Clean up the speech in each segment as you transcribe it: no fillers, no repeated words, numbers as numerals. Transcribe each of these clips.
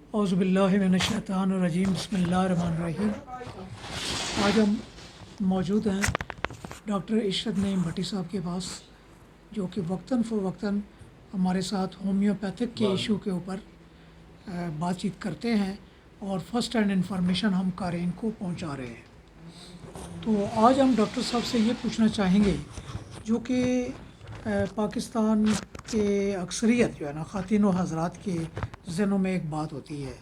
اعوذ باللہ من الشیطان الرجیم، بسم اللہ الرحمن الرحیم۔ آج ہم موجود ہیں ڈاکٹر عشرت نعیم بھٹی صاحب کے پاس، جو کہ وقتاً فوقتاً ہمارے ساتھ ہومیوپیتھک کے ایشو کے اوپر بات چیت کرتے ہیں اور فرسٹ ہینڈ انفارمیشن ہم قارئین کو پہنچا رہے ہیں۔ تو آج ہم ڈاکٹر صاحب سے یہ پوچھنا چاہیں گے، جو کہ پاکستان کے اکثریت جو ہے نا خواتین و حضرات کے ذہنوں میں ایک بات ہوتی ہے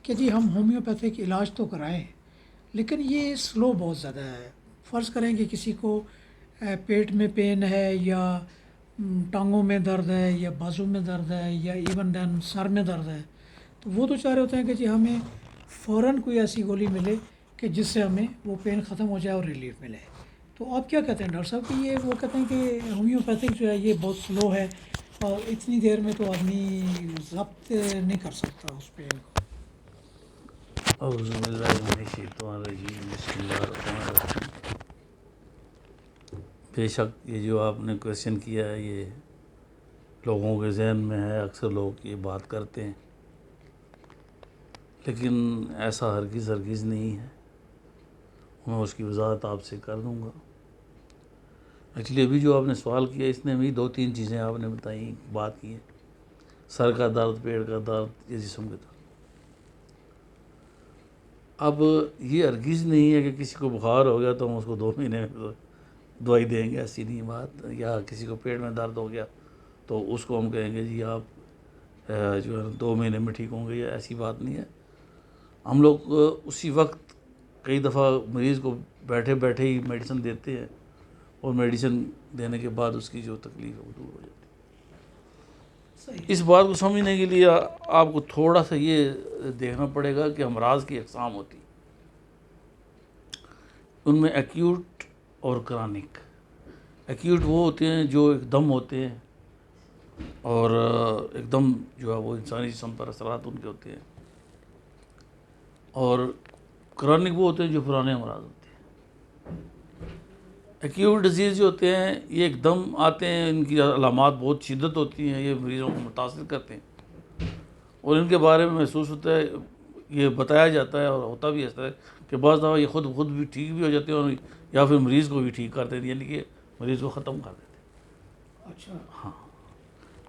کہ جی ہم ہومیوپیتھک علاج تو کرائیں لیکن یہ سلو بہت زیادہ ہے۔ فرض کریں کہ کسی کو پیٹ میں پین ہے یا ٹانگوں میں درد ہے یا بازو میں درد ہے یا ایون دین سر میں درد ہے، تو وہ تو چاہ رہے ہوتے ہیں کہ جی ہمیں فوراً کوئی ایسی گولی ملے کہ جس سے ہمیں وہ پین ختم ہو جائے اور ریلیف ملے۔ تو آپ کیا کہتے ہیں ڈاکٹر صاحب کہ یہ وہ کہتے ہیں کہ ہومیوپیتھک جو ہے یہ بہت سلو ہے اور اتنی دیر میں تو آدمی ضبط نہیں کر سکتا اس پین کو؟ اعوذ باللہ من الشیطان الرجیم، بسم اللہ الرحمن الرحیم۔ بے شک یہ جو آپ نے کویشچن کیا ہے یہ لوگوں کے ذہن میں ہے، اکثر لوگ یہ بات کرتے ہیں، لیکن ایسا ہرگز نہیں ہے۔ میں اس کی وضاحت آپ سے کر دوں گا۔ ایکچولی ابھی جو آپ نے سوال کیا اس نے بھی 2-3 چیزیں آپ نے بتائیں، بات کی ہے، سر کا درد، پیٹ کا درد، یہ جسم کا درد۔ اب یہ ہرگز نہیں ہے کہ کسی کو بخار ہو گیا تو ہم اس کو 2 مہینے میں دوائی دیں گے، ایسی نہیں بات۔ یا کسی کو پیٹ میں درد ہو گیا تو اس کو ہم کہیں گے جی آپ جو ہے 2 مہینے میں ٹھیک ہوں گے، یا ایسی بات نہیں ہے۔ ہم لوگ اسی وقت کئی دفعہ مریض کو بیٹھے بیٹھے ہی میڈیسن دیتے ہیں، اور میڈیسن دینے کے بعد اس کی جو تکلیف ہے وہ دور ہو جاتی ہے۔ اس بات کو سمجھنے کے لیے آپ کو تھوڑا سا یہ دیکھنا پڑے گا کہ امراض کی اقسام ہوتی ہیں، ان میں ایکیوٹ اور کرانک۔ ایکیوٹ وہ ہوتے ہیں جو ایک دم ہوتے ہیں اور ایک دم جو ہے وہ انسانی جسم پر اثرات ان کے ہوتے ہیں، اور کرانک وہ ہوتے ہیں جو پرانے امراض ہوتے ہیں۔ ایکیوٹ ڈیزیز جو ہوتے ہیں یہ ایک دم آتے ہیں، ان کی علامات بہت شدت ہوتی ہیں، یہ مریضوں کو متاثر کرتے ہیں، اور ان کے بارے میں محسوس ہوتا ہے، یہ بتایا جاتا ہے اور ہوتا بھی ایسا ہے کہ بعض دفعہ یہ خود بھی ٹھیک بھی ہو جاتے ہیں، اور یا پھر مریض کو بھی ٹھیک کر دیتے ہیں، یعنی کہ مریض کو ختم کر دیتے ہیں۔ اچھا، ہاں،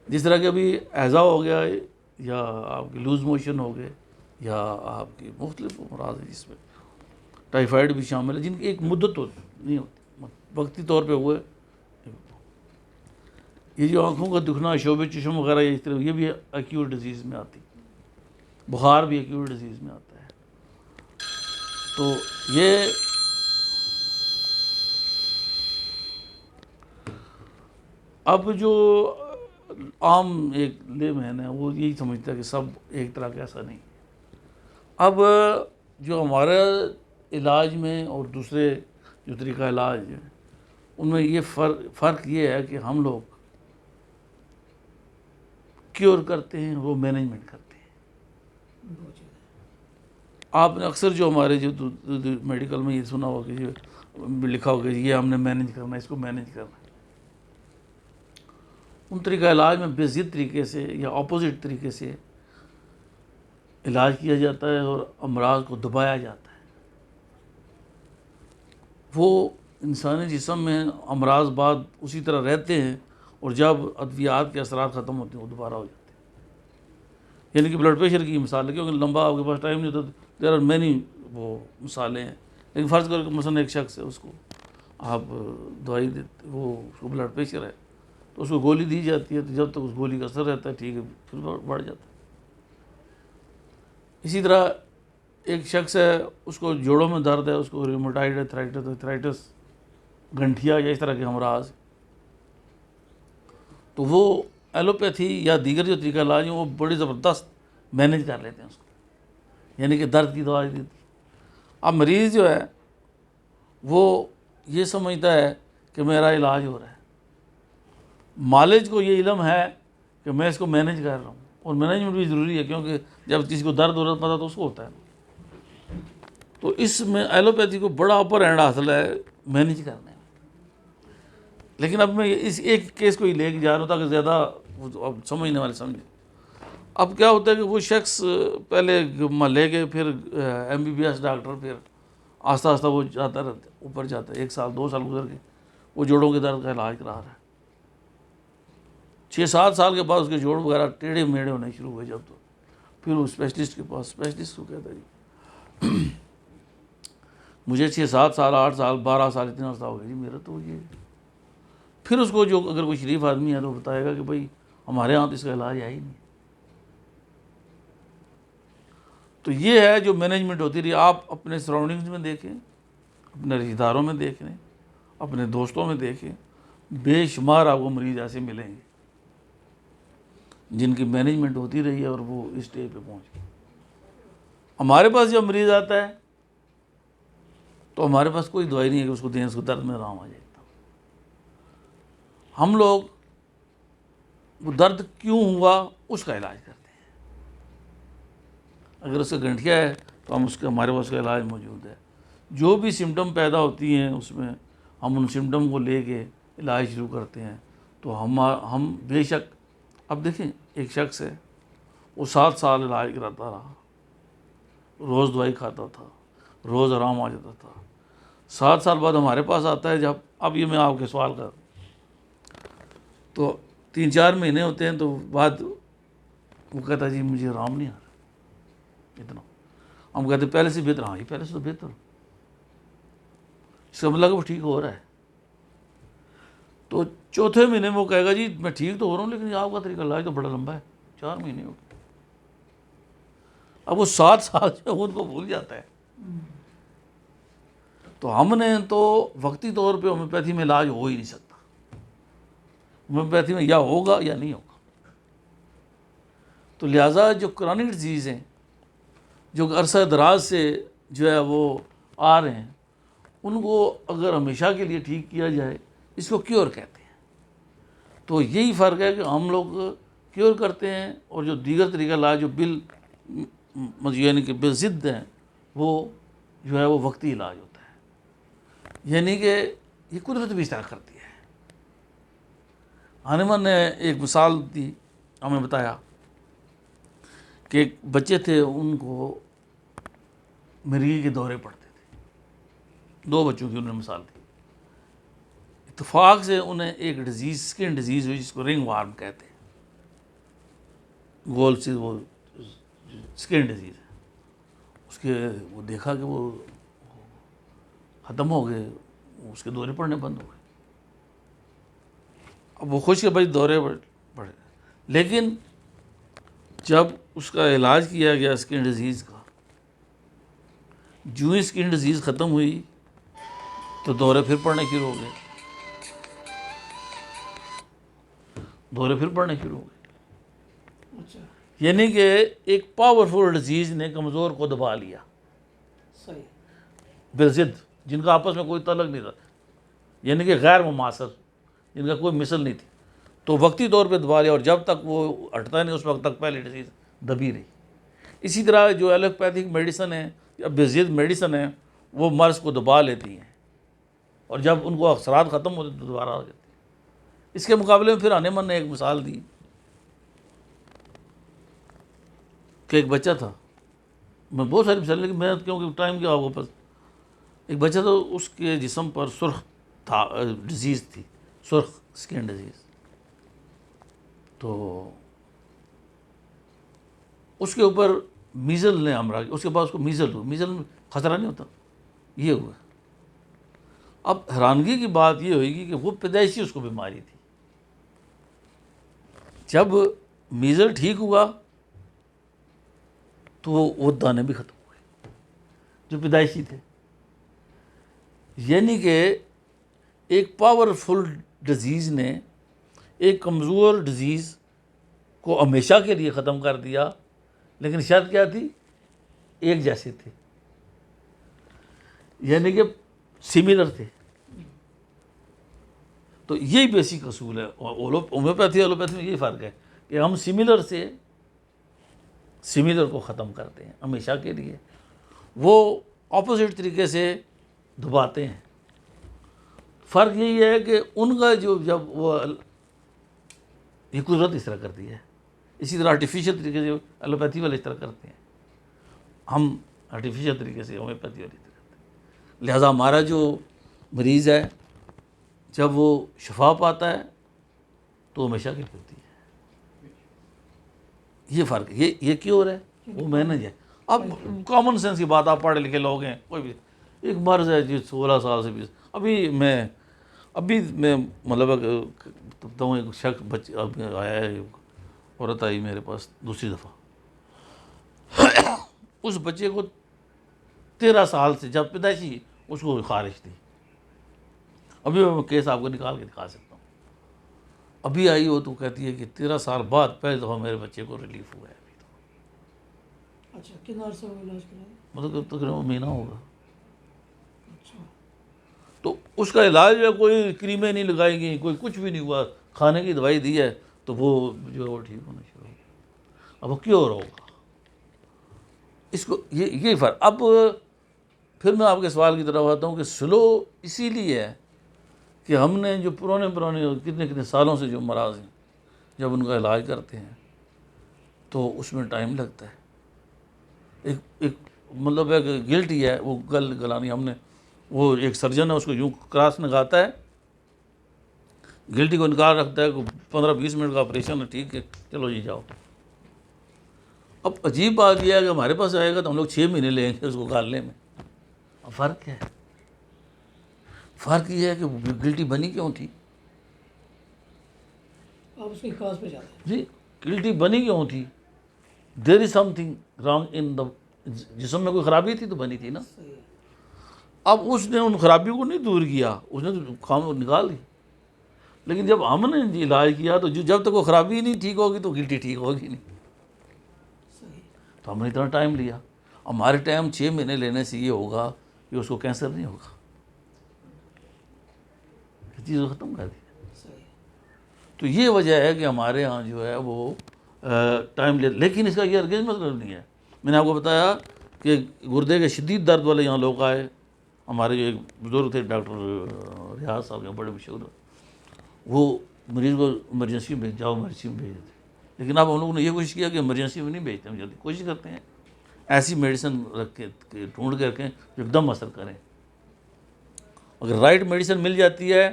جس طرح کہ ابھی ہیضہ ہو گیا ہے، یا آپ کی لوز موشن ہو گئے، یا آپ کی مختلف امراض ہیں جس میں ٹائیفائڈ بھی شامل ہے، جن کی ایک مدت نہیں ہوتی، وقتی طور پہ ہوئے۔ یہ جو آنکھوں کا دکھنا، شعب چشم وغیرہ، اس طرح یہ بھی ایکیوٹ ڈیزیز میں آتی، بخار بھی ایکیوٹ ڈیزیز میں آتا ہے۔ تو یہ اب جو عام ایک لے مین ہے وہ یہی سمجھتا ہے کہ سب ایک طرح کا، ایسا نہیں۔ اب جو ہمارا علاج میں اور دوسرے جو طریقہ علاج ہے ان میں یہ فرق یہ ہے کہ ہم لوگ کیور کرتے ہیں، وہ مینجمنٹ کرتے ہیں۔ آپ نے اکثر جو ہمارے جو میڈیکل میں یہ سنا ہوگا کہ لکھا ہوگا کہ یہ ہم نے مینج کرنا ہے، اس کو مینج کرنا ہے۔ ان طریقہ علاج میں بے ضد طریقے سے یا اپوزٹ طریقے سے علاج کیا جاتا ہے اور امراض کو دبایا جاتا ہے۔ وہ انسانی جسم میں امراض بعد اسی طرح رہتے ہیں، اور جب ادویات کے اثرات ختم ہوتے ہیں وہ دوبارہ ہو جاتے ہیں۔ یعنی کہ بلڈ پریشر کی مثال ہے، کیونکہ لمبا آپ کے پاس ٹائم نہیں ہوتا، دیر آر مینی وہ مثالیں ہیں، لیکن فرض کرو کہ مثلاً ایک شخص ہے، اس کو آپ دوائی دیتے، وہ اس کو بلڈ پریشر ہے تو اس کو گولی دی جاتی ہے، تو جب تک اس گولی کا اثر رہتا ہے ٹھیک ہے، پھر بڑھ جاتا ہے۔ اسی طرح ایک شخص ہے، اس کو جوڑوں میں درد ہے، اس کو ریومیٹائڈ ایتھرائٹس، گنٹھیا یا اس طرح کے امراض، تو وہ ایلوپیتھی یا دیگر جو طریقہ علاج ہیں وہ بڑی زبردست مینیج کر لیتے ہیں اس کو، یعنی کہ درد کی دوائی دیتی۔ اب مریض جو ہے وہ یہ سمجھتا ہے کہ میرا علاج ہو رہا ہے، مالج کو یہ علم ہے کہ میں اس کو مینیج کر رہا ہوں، اور مینجمنٹ بھی ضروری ہے، کیونکہ جب کسی کو درد ہو رہا پتا تو اس کو ہوتا ہے۔ تو اس میں ایلوپیتھی کو بڑا اپر ہینڈ حاصل ہے مینیج کرنے میں۔ لیکن اب میں اس ایک کیس کو ہی لے کے جا رہا ہوں تاکہ زیادہ اب سمجھنے والے سمجھیں۔ اب کیا ہوتا ہے کہ وہ شخص پہلے محلے کے، پھر MBBS ڈاکٹر، پھر آہستہ آہستہ وہ جاتا رہتا ہے، اوپر جاتا ہے، 1 سال 2 سال گزر کے وہ جوڑوں کے درد کا علاج کرا رہا ہے. 6-7 سال کے بعد اس کے جوڑ وغیرہ ٹیڑھے میڑے ہونے شروع ہوئے جب، تو پھر وہ اسپیشلسٹ کے پاس، اسپیشلسٹ کو کہتا ہے جی مجھے 6-7 سال 8 سال 12 سال اتنا عرصہ ہو گیا جی میرا تو یہ. پھر اس کو جو اگر کوئی شریف آدمی ہے تو بتائے گا کہ بھائی ہمارے ہاں تو اس کا علاج ہے ہی نہیں. تو یہ ہے جو مینجمنٹ ہوتی رہی. آپ اپنے سراؤنڈنگز میں دیکھیں، اپنے رشتہ داروں میں دیکھیں، اپنے دوستوں میں دیکھیں، بے شمار آپ کو مریض ایسے ملیں گے جن کی مینجمنٹ ہوتی رہی ہے اور وہ اس اسٹیج پہ پہنچ گئے. ہمارے پاس جب مریض آتا ہے تو ہمارے پاس کوئی دوائی نہیں ہے کہ اس کو دیں اس کو درد میں آرام آ جائے. ہم لوگ وہ درد کیوں ہوا اس کا علاج کرتے ہیں. اگر اس کا گنٹھیا ہے تو ہم ہمارے پاس اس کا علاج موجود ہے. جو بھی سمٹم پیدا ہوتی ہیں اس میں ہم ان سمٹم کو لے کے علاج شروع کرتے ہیں. تو ہم بے شک، اب دیکھیں ایک شخص ہے وہ 7 سال علاج کراتا رہا، روز دوائی کھاتا تھا، روز آرام آ جاتا تھا. 7 سال بعد ہمارے پاس آتا ہے جب، اب یہ میں آپ کے سوال کا، تو 3-4 مہینے ہوتے ہیں تو بعد وہ کہتا ہے جی مجھے آرام نہیں آ رہا اتنا. ہم کہتے ہیں پہلے سے بہتر. ہاں جی پہلے سے تو بہتر، اس کا مطلب وہ ٹھیک ہو رہا ہے. تو چوتھے مہینے میں وہ کہے گا جی میں ٹھیک تو ہو رہا ہوں لیکن آپ کا طریقہ علاج تو بڑا لمبا ہے، 4 مہینے ہو گئے. اب وہ 7 سال جو ہے ان کو بھول جاتا ہے. تو ہم نے تو وقتی طور پہ ہومیوپیتھی میں علاج ہو ہی نہیں سکتا. ہومیوپیتھی میں یا ہوگا یا نہیں ہوگا. تو لہٰذا جو کرونک ڈیزیز ہیں، جو عرصہ دراز سے جو ہے وہ آ رہے ہیں، ان کو اگر ہمیشہ کے لیے ٹھیک کیا جائے اس کو کیور کہتے ہیں. تو یہی فرق ہے کہ ہم لوگ کیور کرتے ہیں اور جو دیگر طریقہ علاج جو یعنی کہ بالضد ہیں وہ جو ہے وہ وقتی علاج ہوتا ہے. یعنی کہ یہ قدرت بھی اس طرح کرتی ہے. ہانیمن نے ایک مثال دی، ہمیں بتایا کہ ایک بچے تھے ان کو مرگی کے دورے پڑتے تھے. 2 بچوں کی انہوں نے مثال دی. اتفاق سے انہیں ایک ڈیزیز، اسکن ڈیزیز ہوئی جس کو رنگ وارم کہتے ہیں. گول سی وہ اسکن ڈیزیز ہے. اس کے وہ دیکھا کہ وہ ختم ہو گئے، اس کے دورے پڑنے بند ہو گئے. اب وہ خوش کے بھائی دورے پڑے، لیکن جب اس کا علاج کیا گیا اسکن ڈیزیز کا، جو ہی اسکن ڈیزیز ختم ہوئی تو دورے پھر پڑنے شروع ہو گئے. دورے پھر پڑنے شروع ہو گئے. اچھا یعنی کہ ایک پاورفل ڈیزیز نے کمزور کو دبا لیا صحیح. بالضد، جن کا آپس میں کوئی تعلق نہیں تھا، یعنی کہ غیر مماثل، جن کا کوئی مثل نہیں تھی، تو وقتی طور پہ دبا لیا. اور جب تک وہ ہٹتا نہیں اس وقت تک پہلی ڈیزیز دبی رہی. اسی طرح جو ایلوپیتھک میڈیسن ہے یا بالضد میڈیسن ہے وہ مرض کو دبا لیتی ہیں اور جب ان کو اثرات ختم ہوتے تو دوبارہ آ جاتی ہیں. اس کے مقابلے میں پھر ہانیمن نے ایک مثال دی کہ ایک بچہ تھا، میں بہت ساری مثالیں لیکن میں کیونکہ ٹائم کیا ہوگا، پاس ایک بچہ تھا اس کے جسم پر سرخ تھا ڈیزیز تھی، سرخ اسکن ڈیزیز. تو اس کے اوپر میزل نے حملہ کیا. اس کے بعد اس کو میزل ہوا. میزل میں خطرہ نہیں ہوتا، یہ ہوا. اب حیرانگی کی بات یہ ہوئے گی کہ وہ پیدائشی اس کو بیماری تھی. جب میزل ٹھیک ہوا تو وہ دانے بھی ختم ہوئے جو پیدائشی تھے. یعنی کہ ایک پاورفل ڈیزیز نے ایک کمزور ڈیزیز کو ہمیشہ کے لیے ختم کر دیا، لیکن شرط کیا تھی؟ ایک جیسے تھے، یعنی کہ سملر تھے. تو یہی بیسک اصول ہے. ہومیوپیتھی ایلوپیتھی میں یہی فرق ہے کہ ہم سملر سے سملر کو ختم کرتے ہیں ہمیشہ کے لیے، وہ اپوزٹ طریقے سے دباتے ہیں. فرق یہی ہے کہ ان کا جو جب وہ یہ قدرت اس طرح کرتی ہے اسی طرح آرٹیفیشیل طریقے سے ایلوپیتھی والے اس طرح کرتے ہیں، ہم آرٹیفیشیل طریقے سے ہومیوپیتھی والی طرح کرتے ہیں۔ لہٰذا ہمارا جو مریض ہے جب وہ شفا پاتا ہے تو ہمیشہ کی ہوتی ہے، یہ فرق ہے، یہ کیور ہے، وہ مینج ہے۔ اب کامن سینس کی بات، آپ پڑھے لکھے لوگ ہیں، کوئی بھی ایک مرض ہے جی 16 سال سے 20، ابھی میں مطلب ایک شخص بچہ آیا ہے، عورت آئی میرے پاس دوسری دفعہ، اس بچے کو 13 سال سے جب پیدائشی اس کو خارش تھی، ابھی میں کیس آپ کو نکال کے دکھا سکتا ہوں، ابھی آئی وہ تو کہتی ہے کہ 13 سال بعد پہلی دفعہ میرے بچے کو ریلیف ہوا ہے، ابھی تو اچھا کتنا عرصہ ہوا علاج کرایا؟ مطلب تقریباً مہینہ ہوگا۔ اچھا تو اس کا علاج ہے، کوئی کریمیں نہیں لگائی گئیں، کوئی کچھ بھی نہیں ہوا، کھانے کی دوائی دی ہے تو وہ جو ہے وہ ٹھیک ہونا شروع ہو گیا، اب وہ کیور ہوگا اس کو، یہ فرق۔ اب پھر میں آپ کے سوال کی طرف آتا ہوں کہ سلو اسی لیے ہے کہ ہم نے جو پرانے کتنے سالوں سے جو امراض ہیں جب ان کا علاج کرتے ہیں تو اس میں ٹائم لگتا ہے، ایک مطلب ہے کہ گلٹی ہے وہ گلانی، ہم نے وہ ایک سرجن ہے اس کو یوں کراس نگاتا ہے، گلٹی کو نکال رکھتا ہے، 15-20 منٹ کا آپریشن ہے، ٹھیک ہے چلو جی جاؤ۔ اب عجیب بات یہ ہے کہ ہمارے پاس آئے گا تو ہم لوگ 6 مہینے لیں گے اس کو گالنے میں۔ اب فرق کیا ہے؟ فرق یہ ہے کہ گلٹی بنی کیوں تھی؟ آپ اس کی کاز پہ جاتے ہیں۔ جی گلٹی بنی کیوں تھی؟ دیر از سم تھنگ رانگ ان دا، جسم میں کوئی خرابی تھی تو بنی تھی نا۔ صحیح ہے۔ اب اس نے ان خرابیوں کو نہیں دور کیا، اس نے تو خام نکال دی، لیکن جب ہم نے علاج کیا تو جب تک وہ خرابی نہیں ٹھیک ہوگی تو گلٹی ٹھیک ہوگی نہیں، صحیح۔ تو ہم نے اتنا ٹائم لیا۔ ہمارے ٹائم 6 مہینے لینے سے یہ ہوگا کہ اس کو کینسر نہیں ہوگا، یہ چیز ختم کر دی۔ صحیح۔ تو یہ وجہ ہے کہ ہمارے ہاں جو ہے وہ ٹائم لے، لیکن اس کا یہ ہرگز مطلب نہیں ہے، میں نے آپ کو بتایا کہ گردے کے شدید درد والے یہاں لوگ آئے، ہمارے جو ایک بزرگ تھے ڈاکٹر ریاض صاحب کے بڑے مشہور، وہ مریض کو ایمرجنسی میں جاؤ ایمرجنسی میں بھیج دیتے، لیکن اب ہم لوگوں نے یہ کوشش کیا کہ ایمرجنسی میں نہیں بھیجتے، ہم جلدی کوشش کرتے ہیں ایسی میڈیسن رکھ کے ڈھونڈ کے رکھیں جو ایک دم اثر کریں۔ اگر رائٹ میڈیسن مل جاتی ہے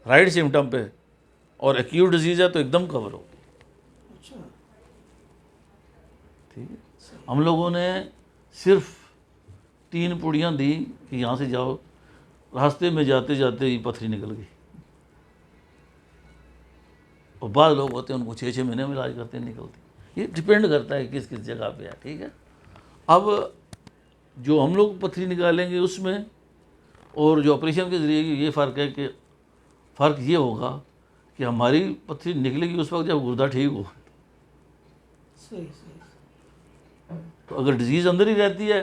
رائٹ سمٹم پہ اور ایکیوٹ ڈیزیز ہے تو ایک دم کور ہوگی، اچھا ٹھیک ہے۔ ہم لوگوں نے صرف 3 پوڑیاں دی کہ یہاں سے جاؤ، راستے میں جاتے جاتے ہی پتھری نکل گئی، اور بعض لوگ ہوتے ہیں ان کو 6 مہینے میں علاج کرتے ہیں نکلتی، یہ ڈپینڈ کرتا ہے کس جگہ پہ ہے، ٹھیک ہے۔ اب جو ہم لوگ پتھری نکالیں گے اس میں اور جو آپریشن کے ذریعے یہ فرق ہے کہ فرق یہ ہوگا کہ ہماری پتھری نکلے گی اس وقت جب گردہ ٹھیک ہو، صحیح صحیح۔ تو اگر ڈیزیز اندر ہی رہتی ہے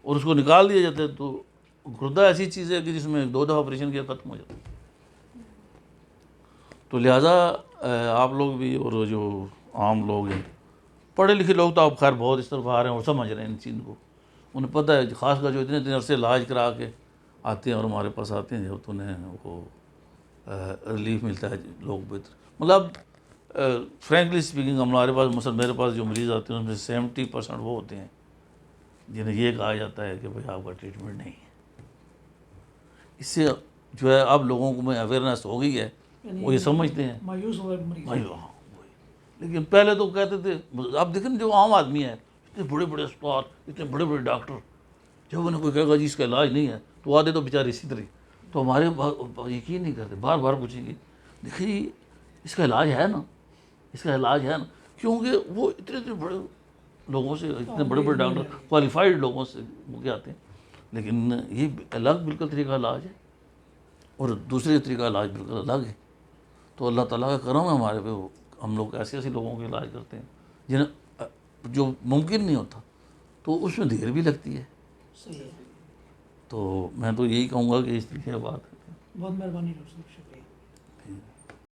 اور اس کو نکال دیا جاتا ہے تو گردہ ایسی چیز ہے کہ جس میں 2 دفعہ آپریشن کیا ختم ہو جاتا ہے۔ تو لہٰذا آپ لوگ بھی اور جو عام لوگ ہیں، پڑھے لکھے لوگ تو آپ خیر بہت اس طرف آ رہے ہیں اور سمجھ رہے ہیں ان چیز کو، انہیں پتہ ہے، خاص کر جو اتنے عرصے علاج کرا کے آتے ہیں اور ہمارے پاس آتے ہیں تو انہیں وہ ریلیف ملتا ہے، لوگ بہتر مطلب فرینکلی اسپیکنگ ہمارے پاس مثلا میرے پاس جو مریض آتے ہیں ان میں 70% وہ ہوتے ہیں جنہیں یہ کہا جاتا ہے کہ بھائی آپ کا ٹریٹمنٹ نہیں ہے۔ اس سے جو ہے اب لوگوں کو میں اویئرنیس ہو گئی ہے، وہ یہ سمجھتے ہیں، مایوس ہوا مریض۔ لیکن پہلے تو کہتے تھے، اب دیکھیں جو عام آدمی ہے، اتنے بڑے بڑے اسپتال، اتنے بڑے بڑے ڈاکٹر، جب انہیں کوئی کہے گا جی اس کا علاج نہیں ہے تو آدھے تو بیچارے اسی طرح، تو ہمارے یقین نہیں کرتے، بار بار پوچھیں گے دیکھیں جی اس کا علاج ہے نا، اس کا علاج ہے نا، کیونکہ وہ اتنے بڑے لوگوں سے، اتنے بڑے بڑے ڈاکٹر کوالیفائڈ لوگوں سے وہ کیا آتے ہیں، لیکن یہ الگ بالکل طریقہ علاج ہے اور دوسرے طریقہ علاج بالکل الگ ہے۔ تو اللہ تعالیٰ کا کرم ہے ہمارے پہ، ہم لوگ ایسے لوگوں کے علاج کرتے ہیں جنہیں جو ممکن نہیں ہوتا تو اس میں دیر بھی لگتی ہے۔ صحیح ہے۔ تو میں تو یہی کہوں گا کہ اس طریقے کی بات ہے۔ بہت مہربانی ڈاکٹر صاحب، شکریہ۔